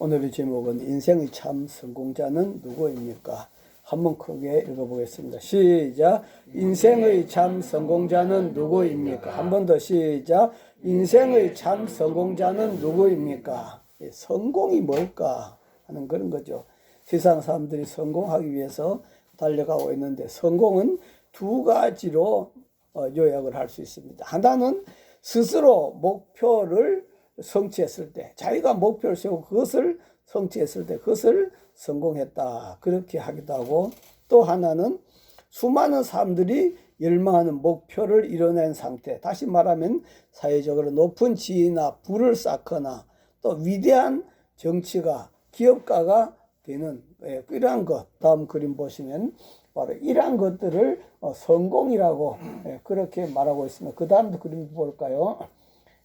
오늘의 제목은 인생의 참 성공자는 누구입니까? 한번 크게 읽어보겠습니다. 시작. 인생의 참 성공자는 누구입니까? 한 번 더 시작. 인생의 참 성공자는 누구입니까? 성공이 뭘까 하는 그런 거죠. 세상 사람들이 성공하기 위해서 달려가고 있는데 성공은 두 가지로 요약을 할 수 있습니다. 하나는 스스로 목표를 성취했을 때, 자기가 목표를 세우고 그것을 성취했을 때 그것을 성공했다, 그렇게 하기도 하고, 또 하나는 수많은 사람들이 열망하는 목표를 이뤄낸 상태, 다시 말하면 사회적으로 높은 지위나 부를 쌓거나 또 위대한 정치가, 기업가가 되는 이러한 것, 다음 그림 보시면 바로 이러한 것들을 성공이라고 그렇게 말하고 있습니다. 그 다음 그림 볼까요?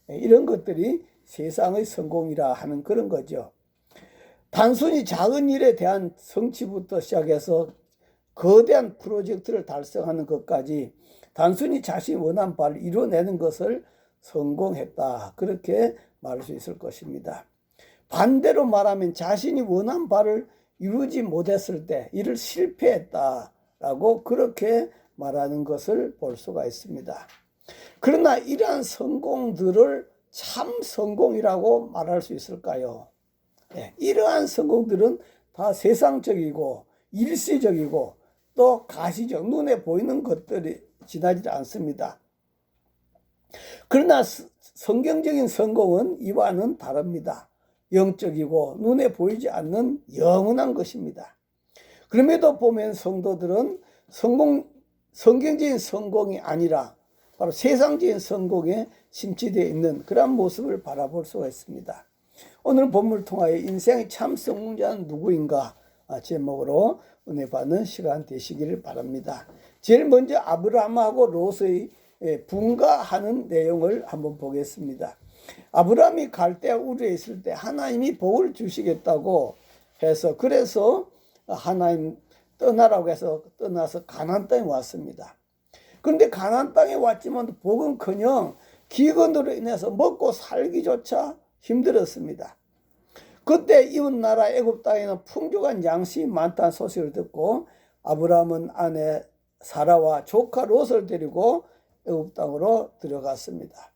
이런 것들이 세상의 성공이라 하는 그런 거죠. 단순히 작은 일에 대한 성취부터 시작해서 거대한 프로젝트를 달성하는 것까지 단순히 자신이 원하는 바를 이뤄내는 것을 성공했다, 그렇게 말할 수 있을 것입니다. 반대로 말하면 자신이 원하는 바를 이루지 못했을 때 이를 실패했다라고 그렇게 말하는 것을 볼 수가 있습니다. 그러나 이러한 성공들을 참 성공이라고 말할 수 있을까요? 이러한 성공들은 다 세상적이고 일시적이고 또 가시적, 눈에 보이는 것들이 지나지 않습니다. 그러나 성경적인 성공은 이와는 다릅니다. 영적이고 눈에 보이지 않는 영원한 것입니다. 그럼에도 보면 성도들은 성경적인 성공이 아니라 바로 세상적인 성공에 심취되어 있는 그런 모습을 바라볼 수가 있습니다. 오늘 본문을 통하여 인생의 참 성공자는 누구인가 제목으로 은혜 받는 시간 되시기를 바랍니다. 제일 먼저 아브라함하고 롯의 분가하는 내용을 한번 보겠습니다. 아브라함이 갈대아 우르에 있을 때 하나님이 복을 주시겠다고 해서, 그래서 하나님 떠나라고 해서 떠나서 가나안 땅에 왔습니다. 그런데 가나안 땅에 왔지만 복은커녕 기근으로 인해서 먹고 살기조차 힘들었습니다. 그때 이웃나라 애굽 땅에는 풍족한 양식이 많다는 소식을 듣고 아브라함은 아내 사라와 조카 롯을 데리고 애굽 땅으로 들어갔습니다.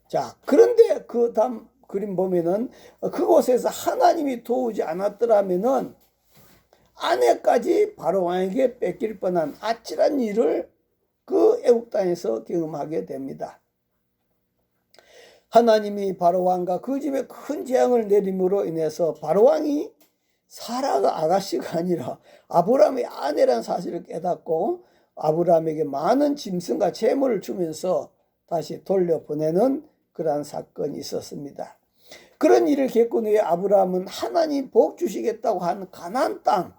자, 그런데 그 다음 그림 보면은 그곳에서 하나님이 도우지 않았더라면은 아내까지 바로 왕에게 뺏길 뻔한 아찔한 일을 그 애굽 땅에서 경험하게 됩니다. 하나님이 바로왕과 그 집에 큰 재앙을 내림으로 인해서 바로왕이 사라가 아가씨가 아니라 아브라함의 아내라는 사실을 깨닫고 아브라함에게 많은 짐승과 재물을 주면서 다시 돌려보내는 그러한 사건이 있었습니다. 그런 일을 겪은 후에 아브라함은 하나님 복 주시겠다고 한 가나안 땅,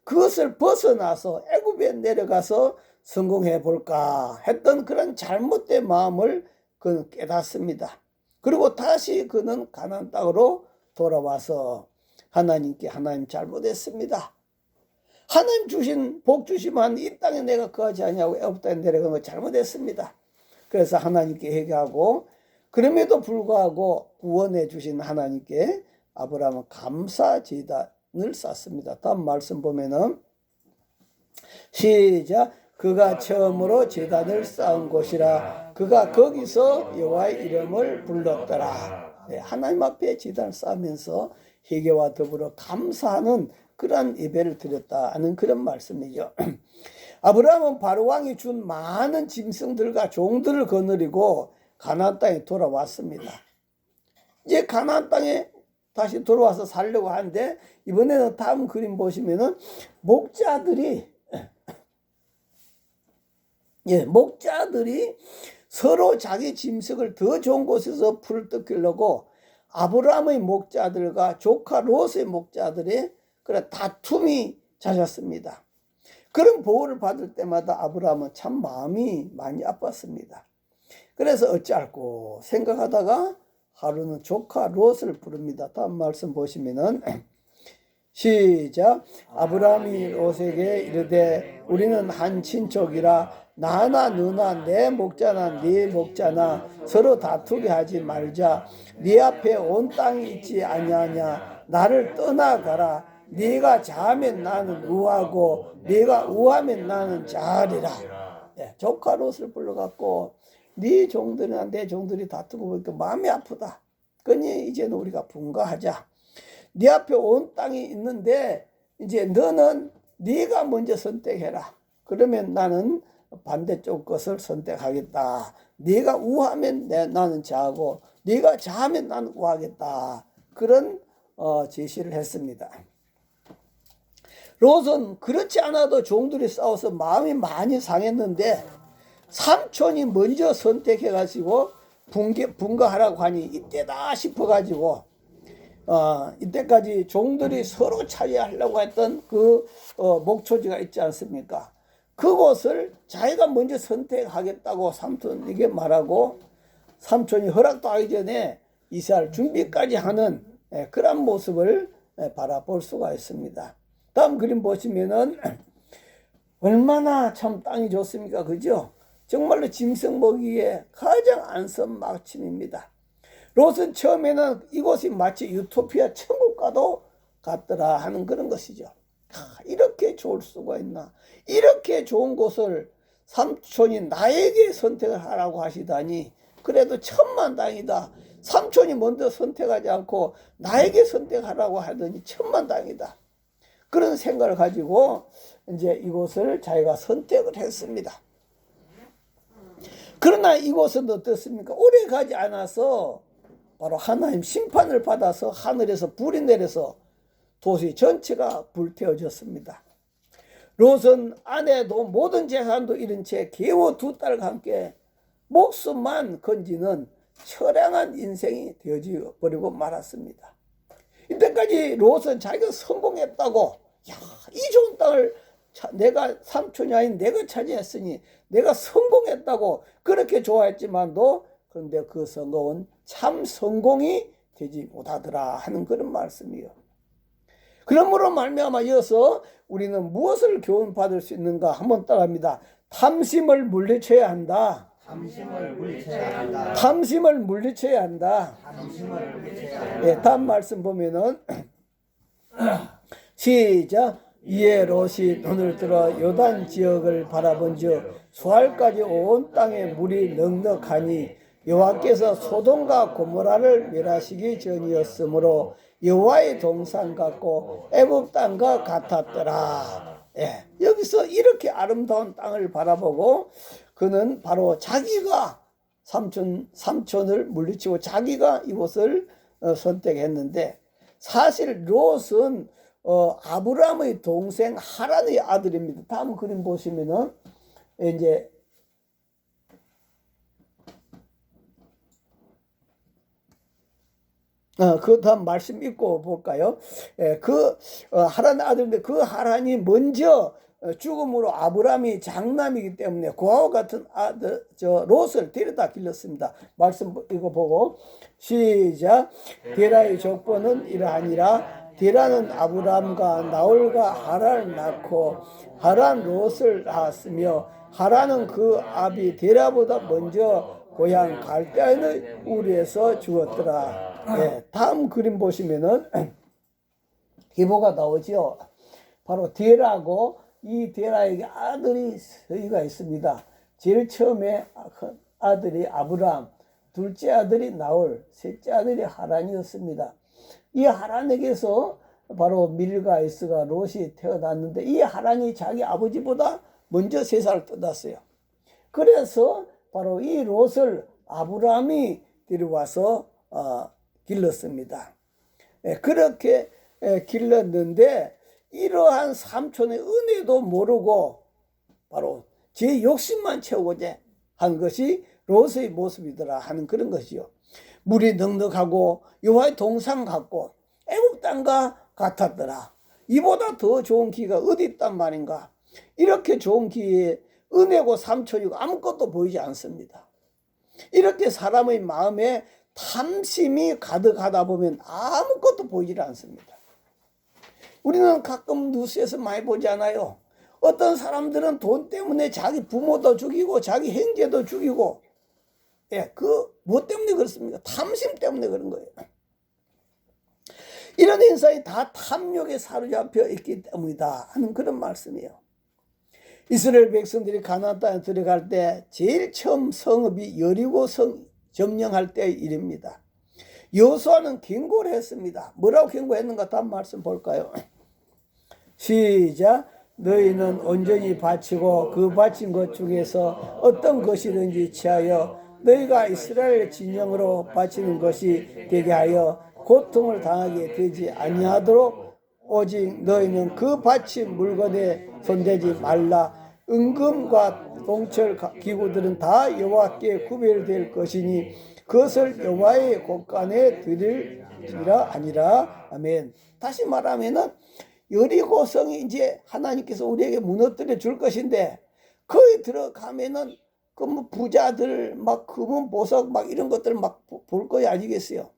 그것을 벗어나서 애굽에 내려가서 성공해 볼까 했던 그런 잘못된 마음을 그는 깨닫습니다. 그리고 다시 그는 가나안 땅으로 돌아와서 하나님께, 하나님 잘못했습니다. 하나님 주신 복 주시면 이 땅에 내가 거하지 아니하고 애굽 땅에 내려간 거 잘못했습니다. 그래서 하나님께 회개하고, 그럼에도 불구하고 구원해 주신 하나님께 아브라함은 감사 제단을 쌓습니다. 다음 말씀 보면은 시작. 그가 처음으로 제단을 쌓은 곳이라 그가 거기서 여호와의 이름을 불렀더라. 하나님 앞에 제단을 쌓으면서 회개와 더불어 감사하는 그러한 예배를 드렸다는 그런 말씀이죠. 아브라함은 바로왕이 준 많은 짐승들과 종들을 거느리고 가나안 땅에 돌아왔습니다. 이제 가나안 땅에 다시 돌아와서 살려고 하는데, 이번에는 다음 그림 보시면은 목자들이 서로 자기 짐승을 더 좋은 곳에서 풀을 뜯기려고 아브라함의 목자들과 조카 롯의 목자들의 그런 다툼이 잦았습니다. 그런 보호를 받을 때마다 아브라함은 참 마음이 많이 아팠습니다. 그래서 어찌할꼬 생각하다가 하루는 조카 롯을 부릅니다. 다음 말씀 보시면은 시작. 아브라함이 롯에게 이르되 우리는 한 친족이라 나나 너나 내 목자나 네 목자나 서로 다투게 하지 말자. 네 앞에 온 땅이 있지 아니하냐. 나를 떠나가라. 네가 자하면 나는 우하고 네가 우하면 나는 자하리라. 예, 조카 롯을 불러갖고 네 종들이나 내 종들이 다투고 보니까 마음이 아프다. 그러니 이제는 우리가 분가하자. 네 앞에 온 땅이 있는데 이제 너는 네가 먼저 선택해라. 그러면 나는 반대쪽 것을 선택하겠다. 네가 우하면 나는 자하고 네가 자하면 나는 우하겠다. 그런 제시를 했습니다. 롯은 그렇지 않아도 종들이 싸워서 마음이 많이 상했는데 삼촌이 먼저 선택해가지고 분가하라고 하니 이때다 싶어가지고 이때까지 종들이 서로 차지하려고 했던 그 목초지가 있지 않습니까? 그곳을 자기가 먼저 선택하겠다고 삼촌에게 말하고 삼촌이 허락도 하기 전에 이사할 준비까지 하는 그런 모습을 바라볼 수가 있습니다. 다음 그림 보시면은 얼마나 참 땅이 좋습니까? 그죠? 정말로 짐승 먹이에 가장 안성맞춤입니다. 롯은 처음에는 이곳이 마치 유토피아 천국과도 같더라 하는 그런 것이죠. 이렇게 좋을 수가 있나? 이렇게 좋은 곳을 삼촌이 나에게 선택을 하라고 하시다니 그래도 천만다행이다. 삼촌이 먼저 선택하지 않고 나에게 선택하라고 하더니 천만다행이다. 그런 생각을 가지고 이제 이곳을 자기가 선택을 했습니다. 그러나 이곳은 어떻습니까? 오래 가지 않아서 바로 하나님 심판을 받아서 하늘에서 불이 내려서 도시 전체가 불태워졌습니다. 롯은 아내도 모든 재산도 잃은 채 개와 두 딸과 함께 목숨만 건지는 처량한 인생이 되어져 버리고 말았습니다. 이때까지 롯은 자기가 성공했다고, 이 좋은 땅을 내가 삼촌이 아닌 내가 차지했으니 내가 성공했다고 그렇게 좋아했지만도 그런데 그 성공은 참 성공이 되지 못하더라 하는 그런 말씀이요. 그러므로 말미암아 이어서 우리는 무엇을 교훈받을 수 있는가 한번 따라합니다. 탐심을 물리쳐야 한다. 탐심을 물리쳐야 한다. 탐심을 물리쳐야 한다. 탐심을 물리쳐야 한다. 네, 다음 말씀 보면은 시작. 이에 롯이 눈을 들어 요단 지역을 바라본즉 수알까지 온 땅에 물이 넉넉하니 여호와께서 소돔과 고모라를 멸하시기 전이었으므로 여호와의 동산 같고 애굽 땅과 같았더라. 예, 여기서 이렇게 아름다운 땅을 바라보고 그는 바로 자기가 삼촌을 물리치고 자기가 이곳을 선택했는데 사실 롯은 아브라함의 동생 하란의 아들입니다. 다음 그림 보시면은 이제 그 다음 말씀 읽고 볼까요? 하란의 아들인데 그 하란이 먼저 죽음으로 아브라함이 장남이기 때문에 그와 같은 아들 롯을 데려다 길렀습니다. 말씀 이거 보고 시작. 데라의 족보는 이러하니라. 데라는 아브라함과 나홀과 하란을 낳고 하란 롯을 낳았으며 하란은 그 아비 데라보다 먼저 고향 갈대아인의 우리에서 죽었더라. 네, 다음 그림 보시면은 기보가 나오죠. 바로 데라고 이 데라에게 아들이 서희가 있습니다. 제일 처음에 아들이 아브라함, 둘째 아들이 나홀, 셋째 아들이 하란이었습니다. 이 하란에게서 바로 밀가이스가 롯이 태어났는데 이 하란이 자기 아버지보다 먼저 세상을 떠났어요. 그래서 바로 이 롯을 아브라함이 데려와서 길렀습니다. 그렇게 길렀는데 이러한 삼촌의 은혜도 모르고 바로 제 욕심만 채우고자 한 것이 롯의 모습이더라 하는 그런 것이요. 물이 넉넉하고 여호와의 동산 같고 애굽 땅과 같았더라. 이보다 더 좋은 기회가 어디 있단 말인가. 이렇게 좋은 기회에 은혜고 삼촌이고 아무것도 보이지 않습니다. 이렇게 사람의 마음에 탐심이 가득하다 보면 아무것도 보이질 않습니다. 우리는 가끔 뉴스에서 많이 보지 않아요? 어떤 사람들은 돈 때문에 자기 부모도 죽이고 자기 형제도 죽이고 뭐 때문에 그렇습니까? 탐심 때문에 그런 거예요. 이런 인생이 다 탐욕에 사로잡혀 있기 때문이다 하는 그런 말씀이에요. 이스라엘 백성들이 가나안 땅에 들어갈 때 제일 처음 성읍이 여리고 성 점령할 때의 일입니다. 여호수아는 경고를 했습니다. 뭐라고 경고했는가 다음 말씀 볼까요? 시작. 너희는 온전히 바치고 그 바친 것 중에서 어떤 것이든지 취하여 너희가 이스라엘 진영으로 바치는 것이 되게 하여 고통을 당하게 되지 아니하도록 오직 너희는 그 바친 물건에 손대지 말라. 은금과 동철 기구들은 다 여호와께 구별될 것이니 그것을 여호와의 곳간에 드릴지라 아니라. 아멘. 다시 말하면은 여리고성이 이제 하나님께서 우리에게 무너뜨려 줄 것인데 거기 들어가면은 그 뭐 부자들 막 금은 보석 막 이런 것들 막 볼 거야 아니겠어요?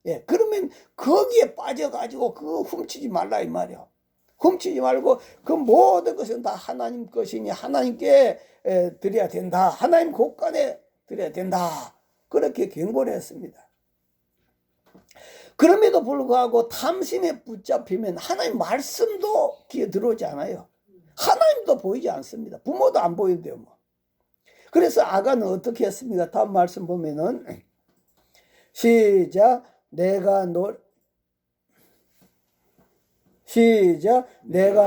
예, 그러면 거기에 빠져가지고 그거 훔치지 말라 이 말이야. 훔치지 말고 그 모든 것은 다 하나님 것이니 하나님께 드려야 된다. 하나님 곳간에 드려야 된다. 그렇게 경고를 했습니다. 그럼에도 불구하고 탐심에 붙잡히면 하나님 말씀도 귀에 들어오지 않아요. 하나님도 보이지 않습니다. 부모도 안 보이는데요. 뭐. 그래서 아간은 어떻게 했습니까? 다음 말씀 보면은 시작. 내가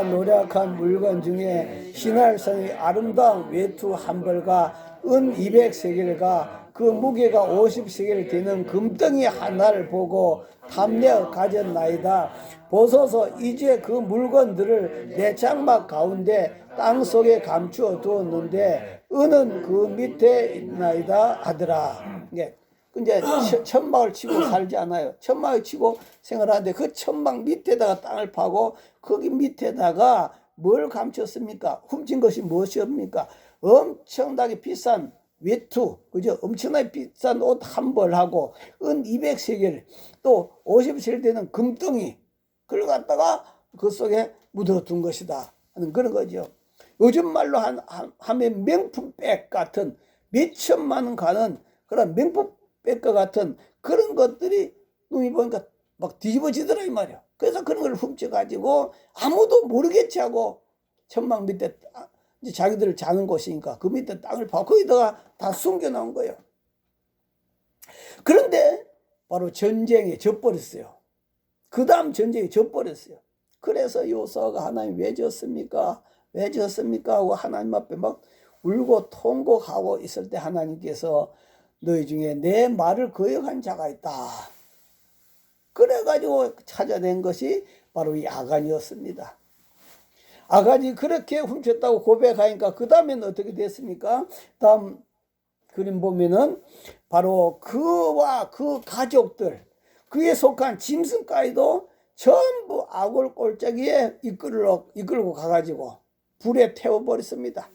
노력한 물건 중에 신할성의 아름다운 외투 한 벌과 은 200세겔과 그 무게가 50세겔 되는 금덩이 하나를 보고 탐내어 가졌나이다. 보소서 이제 그 물건들을 내 장막 가운데 땅속에 감추어 두었는데 은은 그 밑에 있나이다 하더라. 이제 천막을 치고 살지 않아요. 천막을 치고 생활하는데 그 천막 밑에다가 땅을 파고 거기 밑에다가 뭘 감췄습니까? 훔친 것이 무엇입니까? 엄청나게 비싼 외투, 그죠? 엄청나게 비싼 옷 한 벌하고 은 200세겔 또 50세겔 되는 금덩이 그걸 갖다가 그 속에 묻어둔 것이다 하는 그런 거죠. 요즘 말로 하면 명품백 같은 몇천만 원 가는 그런 명품백과 같은 그런 것들이 눈이 보니까 막 뒤집어지더라 이 말이야. 그래서 그런 걸 훔쳐가지고 아무도 모르겠지 하고 천막 밑에 이제 자기들 자는 곳이니까 그 밑에 땅을 파고 거기다가 다 숨겨놓은 거예요. 그런데 바로 전쟁에 져버렸어요. 그 다음 전쟁에 져버렸어요. 그래서 여호수아가 하나님 왜 졌습니까? 왜 졌습니까? 하고 하나님 앞에 막 울고 통곡하고 있을 때 하나님께서 너희 중에 내 말을 거역한 자가 있다. 그래가지고 찾아낸 것이 바로 이 아간이었습니다. 아간이 그렇게 훔쳤다고 고백하니까 그 다음에는 어떻게 됐습니까? 다음 그림 보면은 바로 그와 그 가족들, 그에 속한 짐승까지도 전부 아골 골짜기에 이끌고 가가지고 불에 태워버렸습니다.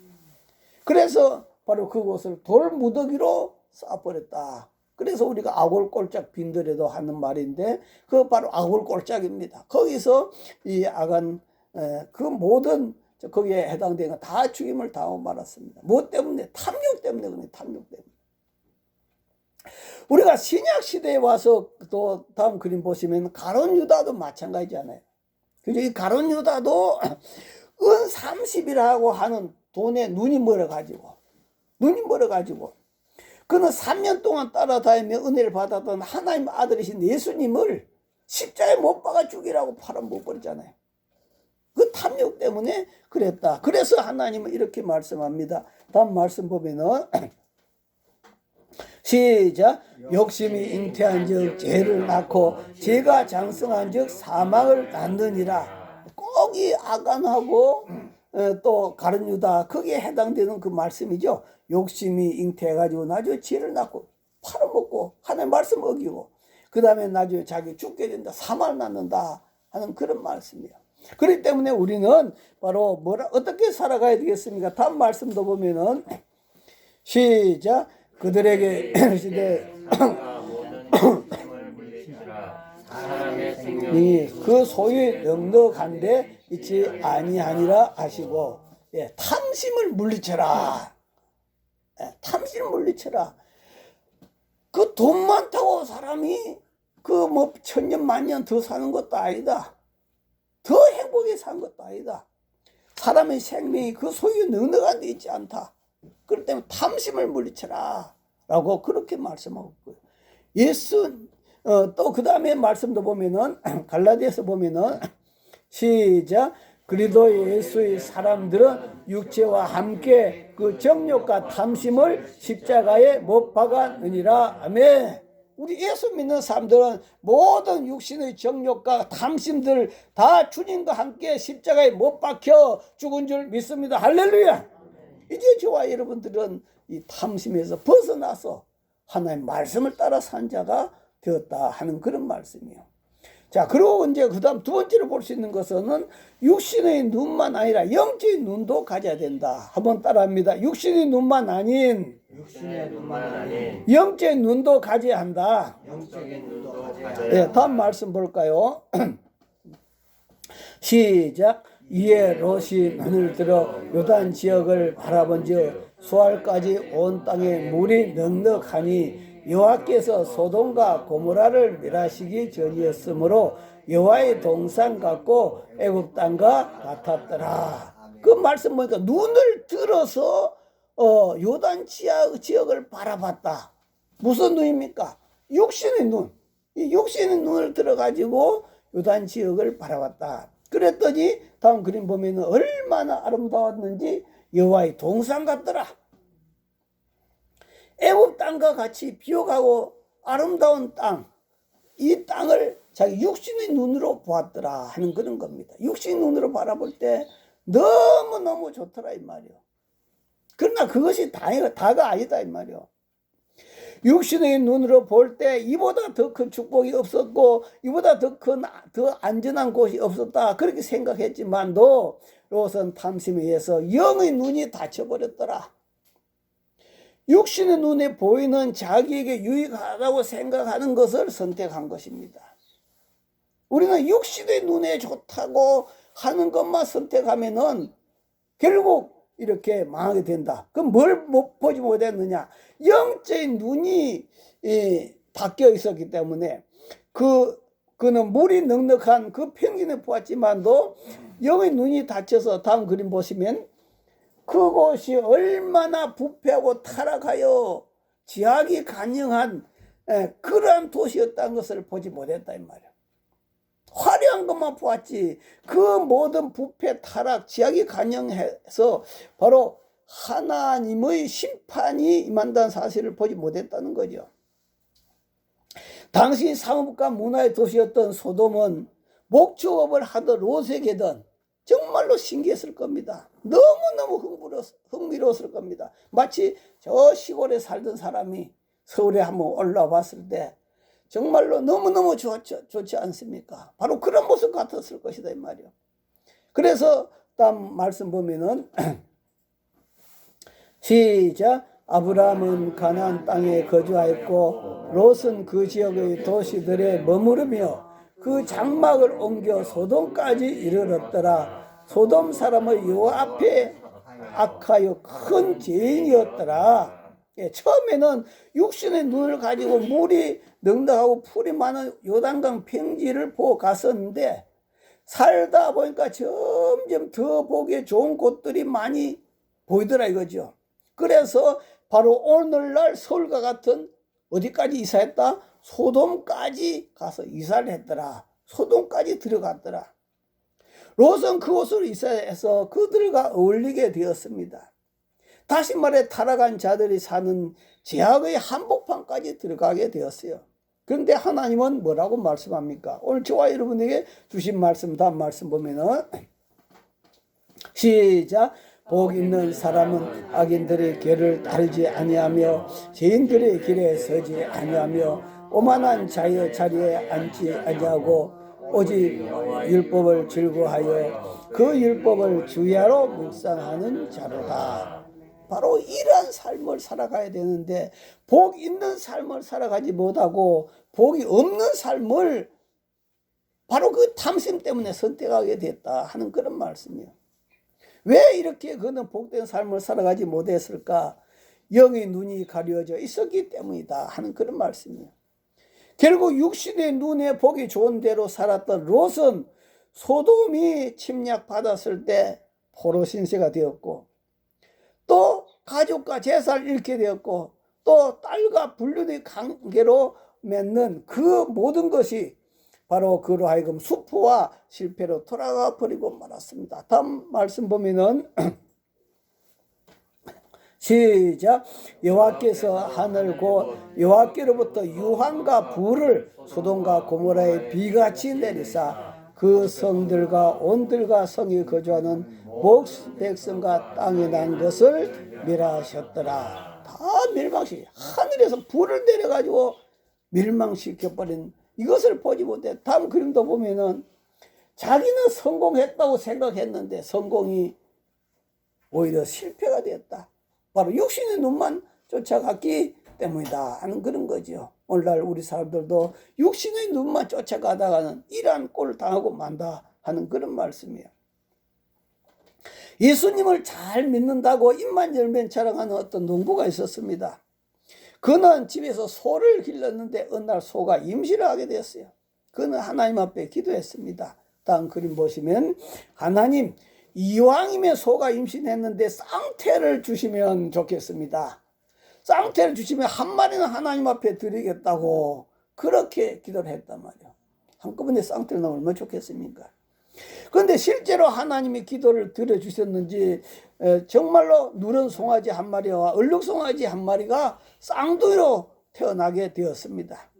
그래서 바로 그곳을 돌무더기로 쌓아버렸다. 그래서 우리가 아골골짝 빈들에도 하는 말인데 그 바로 아골골짝입니다. 거기서 이 아간 그 모든 거기에 해당되는 다 죽임을 당하고 말았습니다. 뭐 때문에? 탐욕 때문에 그래. 탐욕 때문에. 우리가 신약 시대에 와서 또 다음 그림 보시면 가룟 유다도 마찬가지잖아요. 그죠? 이 가룟 유다도 은 30이라고 하는 돈에 눈이 멀어가지고 그는 3년 동안 따라다니며 은혜를 받았던 하나님 아들이신 예수님을 십자가에 못 박아 죽이라고 팔아먹어버렸잖아요. 그 탐욕 때문에 그랬다. 그래서 하나님은 이렇게 말씀합니다. 다음 말씀 보면은 시작. 욕심이 잉태한 즉 죄를 낳고 죄가 장성한 즉 사망을 낳느니라. 꼭 이 아간하고 또 가룟 유다 거기에 해당되는 그 말씀이죠. 욕심이 잉태해가지고 나중에 죄를 낳고 팔아먹고 하나님 말씀 어기고 그 다음에 나중에 자기 죽게 된다. 사망을 낳는다 하는 그런 말씀이에요. 그렇기 때문에 우리는 바로 어떻게 살아가야 되겠습니까? 다음 말씀도 보면은 시작. 그들에게 시대 그 소유에 넉넉한데 있지 아니하니라 하시고 탐심을 물리쳐라. 탐심을 물리쳐라. 그 돈 많다고 사람이 그 뭐 천년 만년 더 사는 것도 아니다. 더 행복하게 사는 것도 아니다. 사람의 생명이 그 소유 넉넉한 데 있지 않다. 그렇기 때문에 탐심을 물리쳐라 라고 그렇게 말씀하고 있고요. 예수 또 그 다음에 말씀도 보면은 갈라디아서 보면은 시작. 그리스도 예수의 사람들은 육체와 함께 그 정욕과 탐심을 십자가에 못 박았느니라. 아멘. 우리 예수 믿는 사람들은 모든 육신의 정욕과 탐심들 다 주님과 함께 십자가에 못 박혀 죽은 줄 믿습니다. 할렐루야. 이제 저와 여러분들은 이 탐심에서 벗어나서 하나님의 말씀을 따라 산 자가 되었다 하는 그런 말씀이에요. 자, 그리고 이제 그 다음 두 번째로 볼 수 있는 것은 육신의 눈만 아니라 영적인 눈도 가져야 된다. 한번 따라합니다. 육신의 눈만 아닌 육신의 눈만 아닌 영적인 눈도 가져야 한다. 영적인 눈도 가져야 네, 다음 말씀 볼까요? 시작. 이에 롯이 눈을 들어 요단 지역을 바라본즉 수알까지 온 땅에 물이 넉넉하니 여호와께서 소돔과 고모라를 멸하시기 전이었으므로 여호와의 동산 같고 애굽 땅과 같았더라. 그 말씀 보니까 눈을 들어서 요단 지역을 바라봤다. 무슨 눈입니까? 육신의 눈. 이 육신의 눈을 들어가지고 요단 지역을 바라봤다. 그랬더니 다음 그림 보면 얼마나 아름다웠는지 여호와의 동산 같더라. 애굽 땅과 같이 비옥하고 아름다운 땅, 이 땅을 자기 육신의 눈으로 보았더라 하는 그런 겁니다. 육신의 눈으로 바라볼 때 너무너무 좋더라 이 말이요. 그러나 그것이 다가 아니다 이 말이요. 육신의 눈으로 볼 때 이보다 더 큰 축복이 없었고 이보다 더 안전한 곳이 없었다 그렇게 생각했지만도 롯은 탐심에 의해서 영의 눈이 닫혀버렸더라. 육신의 눈에 보이는 자기에게 유익하다고 생각하는 것을 선택한 것입니다. 우리는 육신의 눈에 좋다고 하는 것만 선택하면은 결국 이렇게 망하게 된다. 그럼 뭘 보지 못했느냐? 영적인 눈이 닫혀 있었기 때문에 그는 물이 넉넉한 그 평진에 보았지만도 영의 눈이 닫혀서 다음 그림 보시면 그곳이 얼마나 부패하고 타락하여 지하기 간영한 그러한 도시였다는 것을 보지 못했다 이 말이야. 화려한 것만 보았지 그 모든 부패 타락 지하기 간영해서 바로 하나님의 심판이 임한다는 사실을 보지 못했다는 거죠. 당시 상업과 문화의 도시였던 소돔은 목축업을 하던 롯에게는 정말로 신기했을 겁니다. 너무너무 흥미로웠을 겁니다. 마치 저 시골에 살던 사람이 서울에 한번 올라와 봤을 때 정말로 너무너무 좋지 않습니까? 바로 그런 모습 같았을 것이다 이 말이요. 그래서 다음 말씀 보면은 시작. 아브라함은 가나안 땅에 거주하였고 롯은 그 지역의 도시들에 머무르며 그 장막을 옮겨 소돔까지 이르렀더라. 소돔 사람의 여호와 앞에 악하여 큰 죄인이었더라. 처음에는 육신의 눈을 가지고 물이 넉넉하고 풀이 많은 요단강 평지를 보고 갔었는데 살다 보니까 점점 더 보기에 좋은 곳들이 많이 보이더라 이거죠. 그래서 바로 오늘날 서울과 같은 어디까지 이사했다? 소돔까지 가서 이사를 했더라. 소돔까지 들어갔더라. 롯은 그곳으로 이사해서 그들과 어울리게 되었습니다. 다시 말해 타락한 자들이 사는 제약의 한복판까지 들어가게 되었어요. 그런데 하나님은 뭐라고 말씀합니까? 오늘 저와 여러분에게 주신 말씀 다음 말씀 보면은 시작. 복 있는 사람은 악인들의 길을 따르지 아니하며 죄인들의 길에 서지 아니하며 오만한 자의 자리에 앉지 아니하고 오직 율법을 즐거워하여 그 율법을 주야로 묵상하는 자로다. 바로 이러한 삶을 살아가야 되는데 복 있는 삶을 살아가지 못하고 복이 없는 삶을 바로 그 탐심 때문에 선택하게 됐다 하는 그런 말씀이에요. 왜 이렇게 그는 복된 삶을 살아가지 못했을까? 영의 눈이 가려져 있었기 때문이다 하는 그런 말씀이에요. 결국 육신의 눈에 보기 좋은 대로 살았던 롯은 소돔이 침략받았을 때 포로 신세가 되었고, 또 가족과 재산을 잃게 되었고, 또 딸과 불륜의 관계로 맺는 그 모든 것이 바로 그로 하여금 수포와 실패로 돌아가 버리고 말았습니다. 다음 말씀 보면은 시작. 여호와께서 하늘 곧 여호와께로부터 유황과 불을 소돔과 고모라의 비같이 내리사 그 성들과 온들과 성이 거주하는 백성과 땅에 난 것을 멸하셨더라. 다 멸망시 하늘에서 불을 내려가지고 멸망시켜버린 이것을 보지 못해. 다음 그림도 보면은 자기는 성공했다고 생각했는데 성공이 오히려 실패가 되었다. 바로 육신의 눈만 쫓아갔기 때문이다 하는 그런 거죠. 오늘날 우리 사람들도 육신의 눈만 쫓아가다가는 이러한 꼴을 당하고 만다 하는 그런 말씀이에요. 예수님을 잘 믿는다고 입만 열면 자랑하는 어떤 농부가 있었습니다. 그는 집에서 소를 길렀는데 어느 날 소가 임신을 하게 되었어요. 그는 하나님 앞에 기도했습니다. 다음 그림 보시면 하나님, 이왕이면 소가 임신했는데 쌍태를 주시면 좋겠습니다. 쌍태를 주시면 한 마리는 하나님 앞에 드리겠다고 그렇게 기도를 했단 말이에요. 한꺼번에 쌍태를 나오면 얼마나 좋겠습니까? 그런데 실제로 하나님이 기도를 들어주셨는지 정말로 누런 송아지 한 마리와 얼룩 송아지 한 마리가 쌍둥이로 태어나게 되었습니다.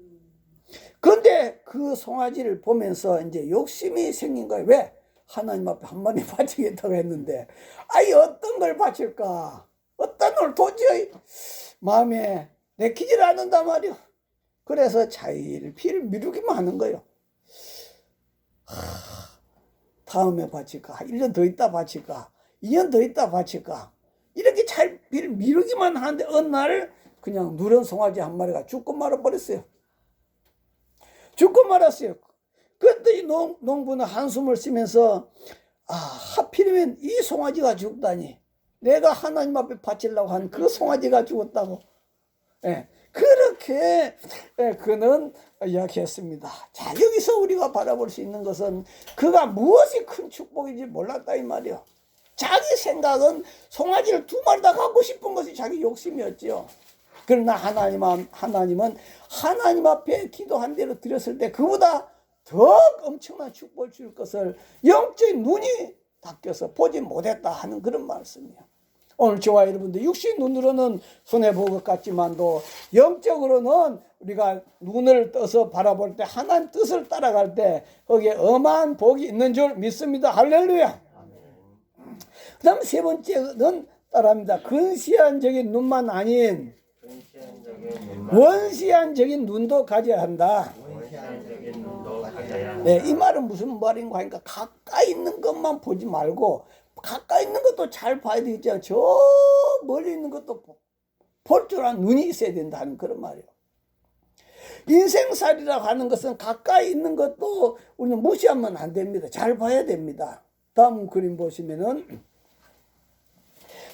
그런데 그 송아지를 보면서 이제 욕심이 생긴 거예요. 왜? 하나님 앞에 한 마리 바치겠다고 했는데 아이 어떤 걸 바칠까? 어떤 걸 도저히 마음에 내키질 않는단 말이요. 그래서 자일피를 미루기만 하는 거예요. 다음에 바칠까? 1년 더 있다 바칠까? 2년 더 있다 바칠까? 이렇게 자일피를 미루기만 하는데 어느 날 그냥 누런 송아지 한 마리가 죽고 말아버렸어요. 죽고 말았어요. 그때 이 농부는 한숨을 쉬면서 하필이면 이 송아지가 죽다니, 내가 하나님 앞에 바치려고 한 그 송아지가 죽었다고. 그렇게 그는 이야기했습니다. 자, 여기서 우리가 바라볼 수 있는 것은 그가 무엇이 큰 축복인지 몰랐다 이 말이요. 자기 생각은 송아지를 2마리 다 갖고 싶은 것이 자기 욕심이었죠. 그러나 하나님은 하나님 앞에 기도한 대로 드렸을 때 그보다 더 엄청난 축복을 줄 것을 영적인 눈이 닫혀서 보지 못했다 하는 그런 말씀이에요. 오늘 저와 여러분들 육신 눈으로는 손해볼 것 같지만도 영적으로는 우리가 눈을 떠서 바라볼 때 하나님 뜻을 따라갈 때 거기에 엄한 복이 있는 줄 믿습니다. 할렐루야. 그 다음 세 번째는 따라합니다. 근시안적인 눈만 아닌 원시안적인 눈도 가져야 한다. 네, 이 말은 무슨 말인가 하니까 가까이 있는 것만 보지 말고 가까이 있는 것도 잘 봐야 되죠. 저 멀리 있는 것도 볼 줄 아는 눈이 있어야 된다는 그런 말이에요. 인생살이라고 하는 것은 가까이 있는 것도 우리는 무시하면 안 됩니다. 잘 봐야 됩니다. 다음 그림 보시면은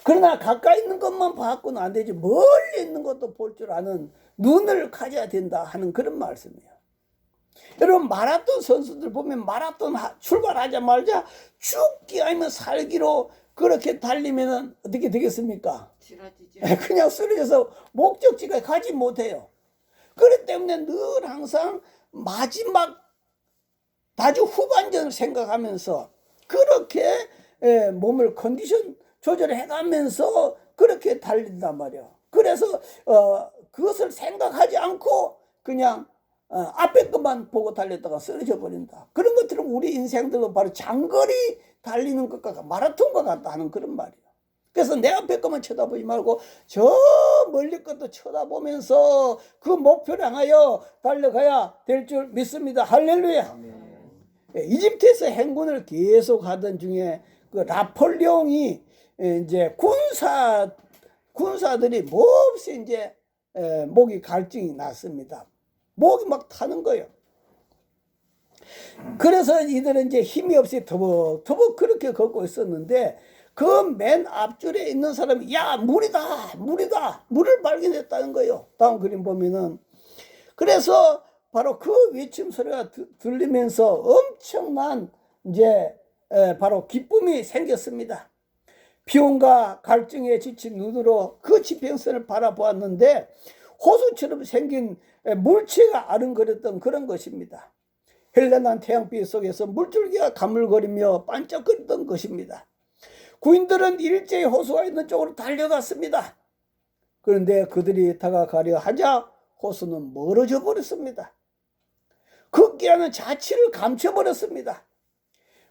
그러나 가까이 있는 것만 봐서는 안 되지 멀리 있는 것도 볼 줄 아는 눈을 가져야 된다 하는 그런 말씀이에요. 여러분 마라톤 선수들 보면 마라톤 출발하자마자 죽기 아니면 살기로 그렇게 달리면 어떻게 되겠습니까? 그냥 쓰러져서 목적지까지 가지 못해요. 그렇기 때문에 늘 항상 마지막 아주 후반전을 생각하면서 그렇게 몸을 컨디션 조절을 해가면서 그렇게 달린단 말이에요. 그래서 그것을 생각하지 않고 그냥 앞에 것만 보고 달렸다가 쓰러져 버린다. 그런 것들은 우리 인생들도 바로 장거리 달리는 것과 마라톤과 같다 하는 그런 말이에요. 그래서 내 앞에 것만 쳐다보지 말고 저 멀리 것도 쳐다보면서 그 목표를 향하여 달려가야 될 줄 믿습니다. 할렐루야. 이집트에서 행군을 계속 하던 중에 그 나폴레옹이 이제 군사들이 몹시 이제 목이 갈증이 났습니다. 목이 막 타는 거예요. 그래서 이들은 이제 힘이 없이 더벅더벅 그렇게 걷고 있었는데 그 맨 앞줄에 있는 사람이 야 물이다 물을 발견했다는 거예요. 다음 그림 보면은 그래서 바로 그 외침 소리가 들리면서 엄청난 이제 바로 기쁨이 생겼습니다. 비용과 갈증에 지친 눈으로 그 지평선을 바라보았는데 호수처럼 생긴 물체가 아른거렸던 그런 것입니다. 현란한 태양빛 속에서 물줄기가 가물거리며 반짝거리던 것입니다. 구인들은 일제히 호수가 있는 쪽으로 달려갔습니다. 그런데 그들이 다가가려 하자 호수는 멀어져 버렸습니다. 극기하는 자취를 감춰버렸습니다.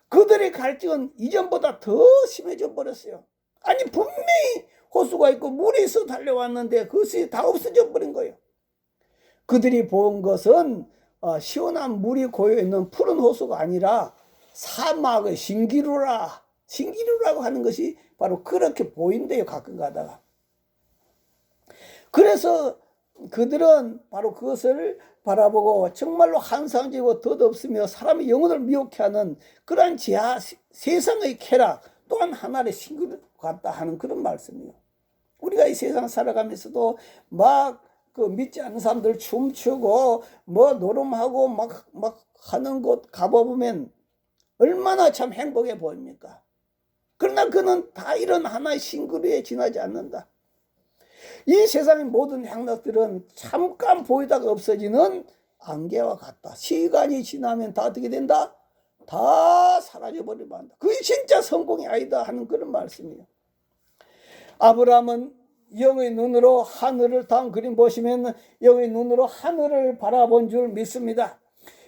그들의 갈증은 이전보다 더 심해져 버렸어요. 아니 분명히 호수가 있고 물이 있어 달려왔는데 그것이 다 없어져 버린 거예요. 그들이 본 것은 시원한 물이 고여있는 푸른 호수가 아니라 사막의 신기루라고 하는 것이 바로 그렇게 보인대요. 가끔 가다가. 그래서 그들은 바로 그것을 바라보고 정말로 한상적이고 덧없으며 사람의 영혼을 미혹해 하는 그러한 세상의 쾌락 또한 하나의 신기루 같다 하는 그런 말씀이에요. 우리가 이 세상 살아가면서도 막 그 믿지 않는 사람들 춤추고 뭐 노름하고 막 하는 곳 가보면 얼마나 참 행복해 보입니까? 그러나 그는 다 이런 하나의 신기루에 지나지 않는다. 이 세상의 모든 행락들은 잠깐 보이다가 없어지는 안개와 같다. 시간이 지나면 다 어떻게 된다? 다 사라져버리면 한다. 그게 진짜 성공이 아니다 하는 그런 말씀이에요. 아브라함은 영의 눈으로 하늘을 다음 그림 보시면 영의 눈으로 하늘을 바라본 줄 믿습니다.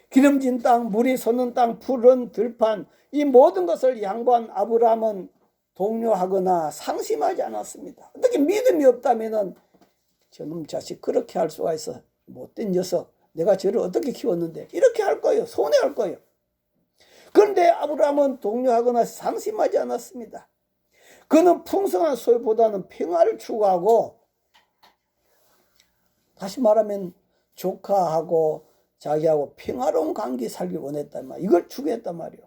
기름진 땅, 물이 솟는 땅, 푸른 들판 이 모든 것을 양보한 아브라함은 동요하거나 상심하지 않았습니다. 어떻게 믿음이 없다면은 저놈 자식 그렇게 할 수가 있어. 못된 녀석. 내가 저를 어떻게 키웠는데 이렇게 할 거예요. 손해할 거예요. 그런데 아브라함은 동요하거나 상심하지 않았습니다. 그는 풍성한 소유보다는 평화를 추구하고 다시 말하면 조카하고 자기하고 평화로운 관계 살기 원했단 말이에요. 이걸 추구했단 말이에요.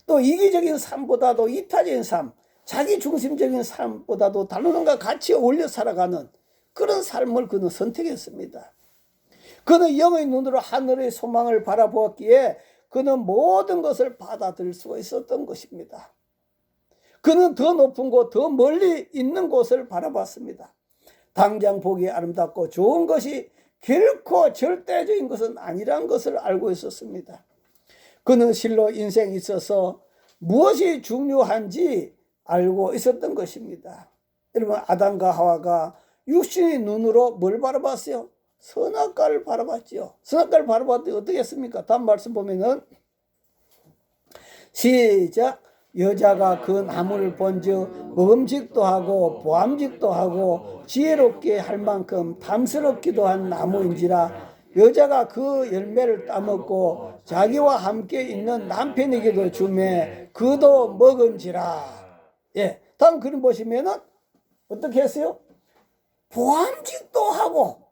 또 이기적인 삶보다도 이타적인 삶, 자기 중심적인 삶보다도 다른과 같이 어울려 살아가는 그런 삶을 그는 선택했습니다. 그는 영의 눈으로 하늘의 소망을 바라보았기에 그는 모든 것을 받아들일 수가 있었던 것입니다. 그는 더 높은 곳, 더 멀리 있는 곳을 바라봤습니다. 당장 보기 아름답고 좋은 것이 결코 절대적인 것은 아니란 것을 알고 있었습니다. 그는 실로 인생에 있어서 무엇이 중요한지 알고 있었던 것입니다. 여러분, 아담과 하와가 육신의 눈으로 뭘 바라봤어요? 선악과를 바라봤죠. 선악과를 바라봤더니 어떻게 했습니까? 다음 말씀 보면은 시작. 여자가 그 나무를 본즉 먹음직도 하고 보암직도 하고 지혜롭게 할 만큼 탐스럽기도 한 나무인지라 여자가 그 열매를 따먹고 자기와 함께 있는 남편에게도 주매 그도 먹은지라. 예, 다음 그림 보시면은 어떻게 했어요? 보암직도 하고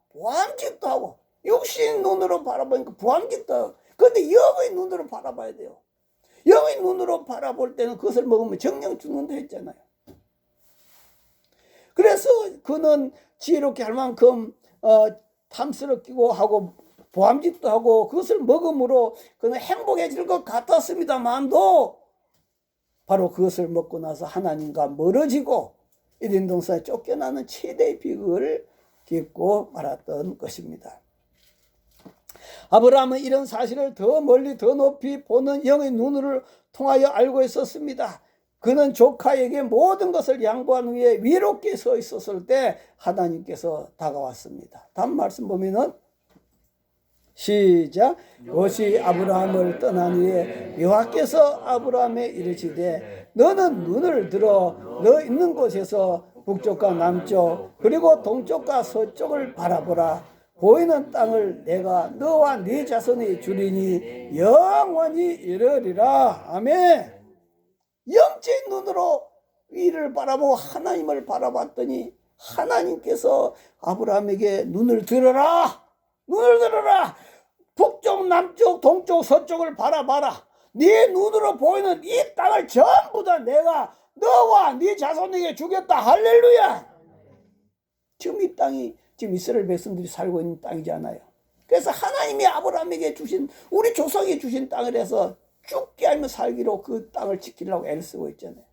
육신 눈으로 바라보니까 보암직도 하고. 그런데 영의 눈으로 바라봐야 돼요. 영의 눈으로 바라볼 때는 그것을 먹으면 정령 죽는다 했잖아요. 그래서 그는 지혜롭게 할 만큼 탐스럽기도 하고 보암직도 하고 그것을 먹음으로 그는 행복해질 것 같았습니다만도 바로 그것을 먹고 나서 하나님과 멀어지고 에덴 동산에 쫓겨나는 최대의 비극을 겪고 말았던 것입니다. 아브라함은 이런 사실을 더 멀리 더 높이 보는 영의 눈을 통하여 알고 있었습니다. 그는 조카에게 모든 것을 양보한 후에 위롭게 서 있었을 때 하나님께서 다가왔습니다. 다음 말씀 보면은 시작. 롯이 아브라함을 떠난 후에 여호와께서 아브라함에 이르시되 너는 눈을 들어 너 있는 곳에서 북쪽과 남쪽 그리고 동쪽과 서쪽을 바라보라. 보이는 땅을 내가 너와 네 자손이 주리니 영원히 이르리라. 아멘. 영적인 눈으로 위를 바라보고 하나님을 바라봤더니 하나님께서 아브라함에게 눈을 들어라. 북쪽, 남쪽, 동쪽, 서쪽을 바라봐라. 네 눈으로 보이는 이 땅을 전부 다 내가 너와 네 자손에게 주겠다. 할렐루야. 지금 이 땅이 지금 이스라엘 백성들이 살고 있는 땅이잖아요. 그래서 하나님이 아브라함에게 주신, 우리 조상이 주신 땅을 해서 죽게 하며 살기로 그 땅을 지키려고 애를 쓰고 있잖아요.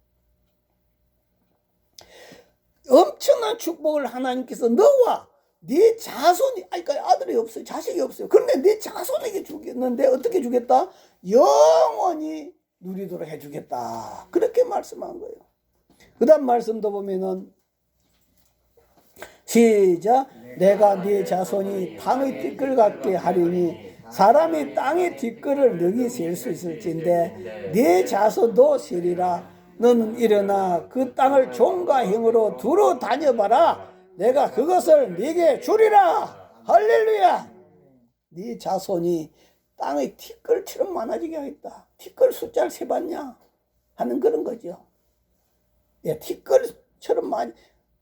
엄청난 축복을 하나님께서 너와 네 자손이, 그러니까 아들이 없어요, 자식이 없어요. 그런데 네 자손에게 주겠는데 어떻게 주겠다? 영원히 누리도록 해주겠다, 그렇게 말씀한 거예요. 그 다음 말씀도 보면은 시작. 내가 네 자손이 땅의 티끌 같게 하리니 사람이 땅의 티끌을 능히 셀 수 있을진데 네 자손도 세리라. 너는 일어나 그 땅을 종과 형으로 두루 다녀봐라. 내가 그것을 네게 주리라. 할렐루야. 네 자손이 땅의 티끌처럼 많아지게 하겠다. 티끌 숫자를 세봤냐 하는 그런 거죠. 예, 티끌처럼 많이,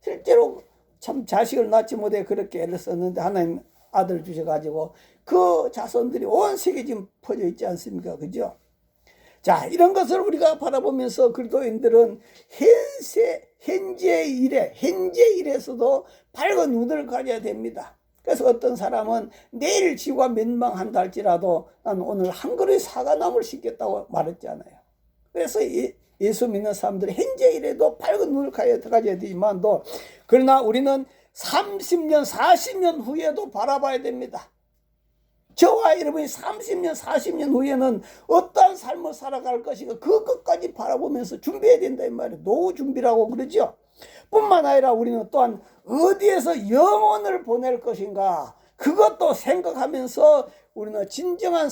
실제로 참 자식을 낳지 못해 그렇게 애를 썼는데 하나님 아들 주셔가지고 그 자손들이 온 세계 지금 퍼져 있지 않습니까? 그죠? 자, 이런 것을 우리가 바라보면서 그리스도인들은 현재 일에서도 밝은 눈을 가져야 됩니다. 그래서 어떤 사람은 내일 지구가 멸망한다 할지라도 나는 오늘 한 그릇 사과나무를 심겠다고 말했잖아요. 그래서 예수 믿는 사람들이 현재 일에도 밝은 눈을 가져야 되지만도, 그러나 우리는 30년, 40년 후에도 바라봐야 됩니다. 저와 여러분이 30년, 40년 후에는 어떠한 삶을 살아갈 것인가, 그것까지 바라보면서 준비해야 된다 이 말이에요. 노후 준비라고 그러죠. 뿐만 아니라 우리는 또한 어디에서 영혼을 보낼 것인가, 그것도 생각하면서 우리는 진정한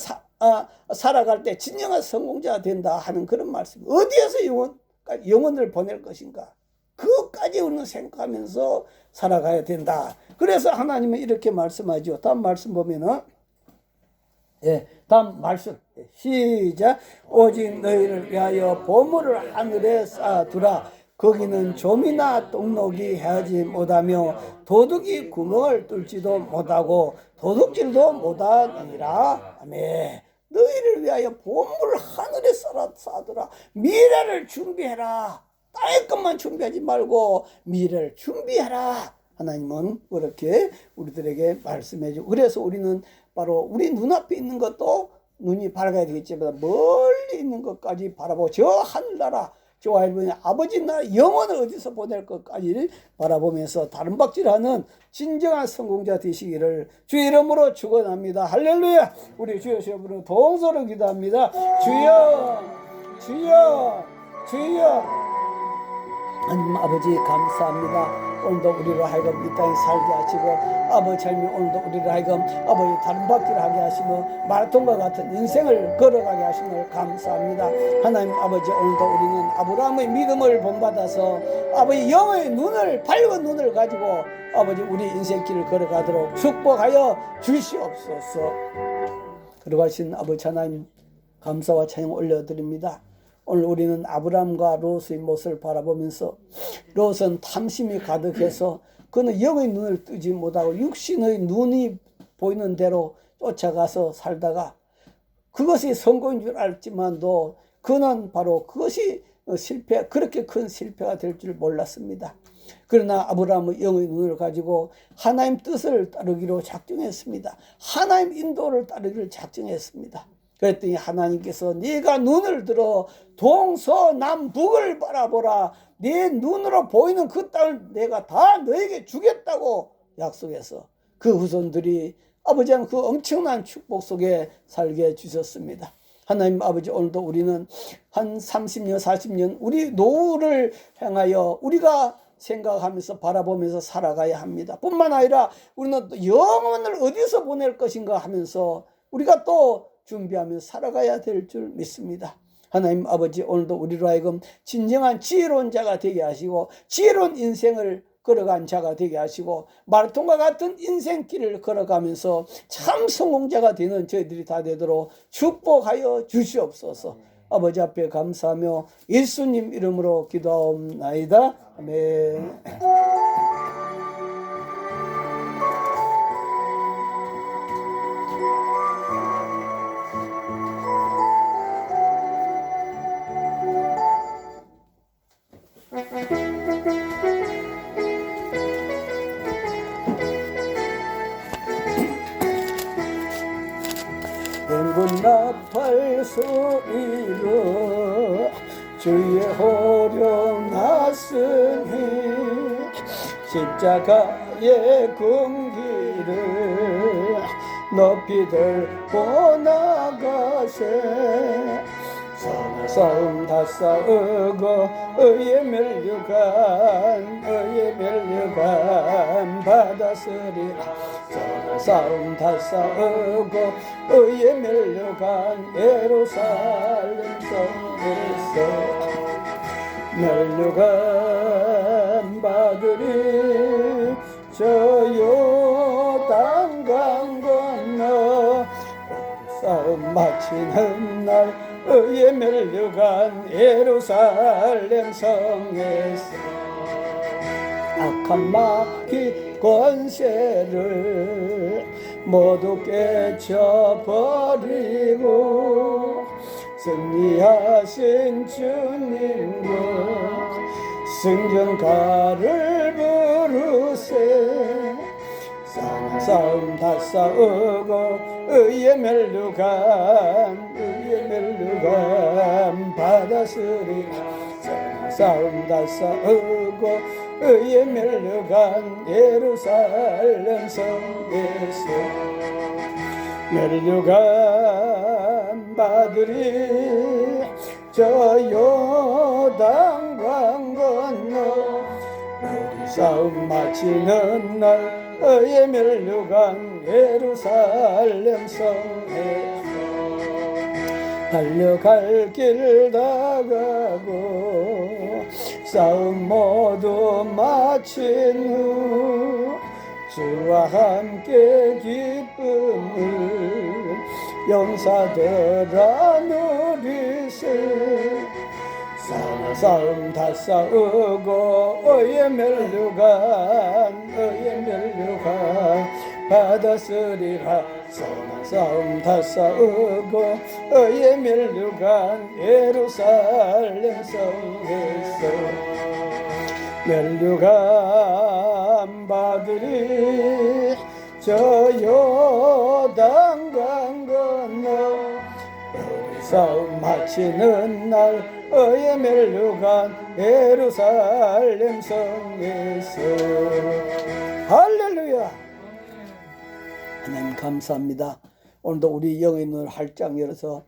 살아갈 때 진정한 성공자가 된다 하는 그런 말씀. 어디에서 영혼을 보낼 것인가, 그것까지 우리는 생각하면서 살아가야 된다. 그래서 하나님은 이렇게 말씀하죠. 다음 말씀 보면은, 예, 다음 말씀 시작. 오직 너희를 위하여 보물을 하늘에 쌓아두라. 거기는 좀이나 똑똑이 해하지 못하며 도둑이 구멍을 뚫지도 못하고 도둑질도 못하느니라. 아멘. 너희를 위하여 보물을 하늘에 쌓아두라. 미래를 준비해라. 땅의 것만 준비하지 말고 미래를 준비해라. 하나님은 그렇게 우리들에게 말씀해 주고, 그래서 우리는 바로 우리 눈앞에 있는 것도 눈이 밝아야 되겠지만 멀리 있는 것까지 바라보고 저 하늘나라, 저와 여러분의 아버지 나라 영혼을 어디서 보낼 것까지 바라보면서 다른 박질하는 진정한 성공자 되시기를 주 이름으로 축원합니다. 할렐루야. 우리 주여 여러분은 동서로 기도합니다. 주여, 주여, 주여. 하나님 아버지 감사합니다. 오늘도 우리로 하여금 이 땅에 살게 하시고, 아버지 하나님 오늘도 우리로 하여금 아버지 다른 바퀴를 하게 하시며 마라톤과 같은 인생을 걸어가게 하시는 감사합니다. 하나님 아버지 오늘도 우리는 아브라함의 믿음을 본받아서 아버지 영의 눈을, 밝은 눈을 가지고 아버지 우리 인생길을 걸어가도록 축복하여 주시옵소서. 그러고 하신 아버지 하나님 감사와 찬양 올려드립니다. 오늘 우리는 아브라함과 롯의 모습을 바라보면서, 롯은 탐심이 가득해서 그는 영의 눈을 뜨지 못하고 육신의 눈이 보이는 대로 쫓아가서 살다가 그것이 성공인 줄 알지만도 그는 바로 그것이 그렇게 큰 실패가 될 줄 몰랐습니다. 그러나 아브라함은 영의 눈을 가지고 하나님 뜻을 따르기로 작정했습니다. 하나님 인도를 따르기를 작정했습니다. 그랬더니 하나님께서 네가 눈을 들어 동서남북을 바라보라. 네 눈으로 보이는 그 땅을 내가 다 너에게 주겠다고 약속해서 그 후손들이 아버지는 그 엄청난 축복 속에 살게 해주셨습니다. 하나님 아버지 오늘도 우리는 한 30년 40년 우리 노후를 향하여 우리가 생각하면서 바라보면서 살아가야 합니다. 뿐만 아니라 우리는 또 영혼을 어디서 보낼 것인가 하면서 우리가 또 준비하면서 살아가야 될 줄 믿습니다. 하나님 아버지 오늘도 우리로 하여금 진정한 지혜로운 자가 되게 하시고 지혜로운 인생을 걸어간 자가 되게 하시고 마라톤과 같은 인생길을 걸어가면서 참 성공자가 되는 저희들이 다 되도록 축복하여 주시옵소서. 아버지 앞에 감사하며 예수님 이름으로 기도하옵나이다. 아멘. 수 이루 주의 호령 났으니 십자가의 긍기를 높이 들고 나가세 선한 싸움 다 싸우고 의에 멸류관 받았으리라 선한 싸움 다 싸우고 의에 멸류관 예루살렘 성에서 멸류관 받으리 저 요단강 건너 싸움 마치는 날 의에 멸류관 예루살렘 성에서 악한 마귀 권세를 모두 깨쳐버리고 승리하신 주님과 승전가를 부르세 싸움 다 싸우고 의의 멸류관 받았으리라 싸움 다 싸우고 의의 멸류관 예루살렘 성에서 멸류관 받으리 저 요단강 건너 우리 싸움 마치는 날 의의 멸류관 예루살렘 성에 달려갈 길 다 가고 싸움 모두 마친 후 주와 함께 기쁨을 용사들아 누리세 싸움 다 싸우고 의의 멸류관 받았으리라 싸움 다 싸우고 의의 멸류관 예루살렘 성에서 멸류관 받으리 저 요단강 건너 우리 싸움 마치는 날 의의 멸류관 예루살렘 성에서 할렐루야. 하나님 감사합니다. 오늘도 우리 영의 눈을 활짝 열어서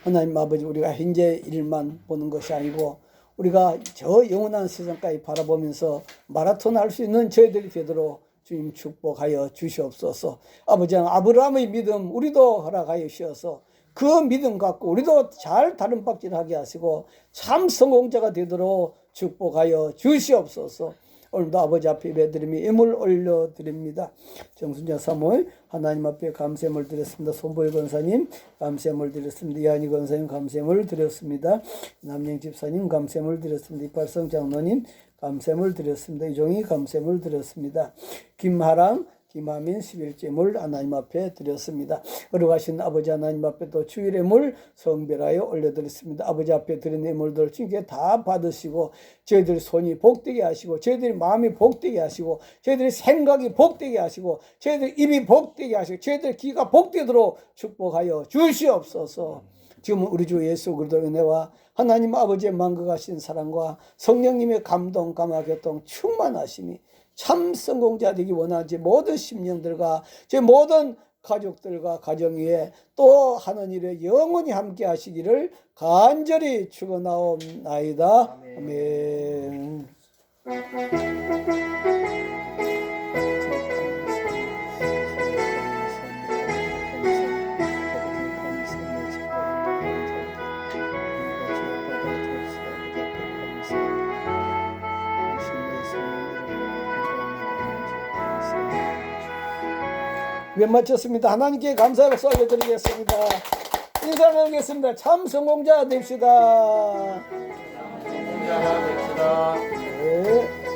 하나님 아버지 우리가 현재 일만 보는 것이 아니고 우리가 저 영원한 세상까지 바라보면서 마라톤 할 수 있는 저희들이 되도록 주님 축복하여 주시옵소서. 아버지 아브라함의 믿음 우리도 허락하여 주셔서 그 믿음 갖고 우리도 잘 다름박질하게 하시고 참 성공자가 되도록 축복하여 주시옵소서. 오늘도 아버지 앞에 예배드리며 예물 올려드립니다. 정순자 사모님 하나님 앞에 감사함을 드렸습니다. 손보희 권사님 감사함을 드렸습니다. 이한희 권사님 감사함을 드렸습니다. 남영 집사님 감사함을 드렸습니다. 이팔성 장로님 감사함을 드렸습니다. 이종희 감사함을 드렸습니다. 김하랑 김하민 11제물 하나님 앞에 드렸습니다. 거룩하신 아버지 하나님 앞에 또 주일의 물 성별하여 올려드렸습니다. 아버지 앞에 드린 예물들 주님께 다 받으시고 저희들이 손이 복되게 하시고 저희들이 마음이 복되게 하시고 저희들이 생각이 복되게 하시고 저희들이 입이 복되게 하시고 저희들이 귀가 복되도록 축복하여 주시옵소서. 지금 우리 주 예수 그리스도의 은혜와 하나님 아버지의 만극하신 사랑과 성령님의 감동 감화 교통 충만하심이 참 성공자 되기 원하지 모든 심령들과 제 모든 가족들과 가정 위에 또 하는 일에 영원히 함께 하시기를 간절히 축원하옵나이다. 아멘. 면 마쳤습니다. 하나님께 감사의 박수 올려드리겠습니다. 인사 나누겠습니다. 참 성공자 됩시다. 성공자가 됩시다. 네.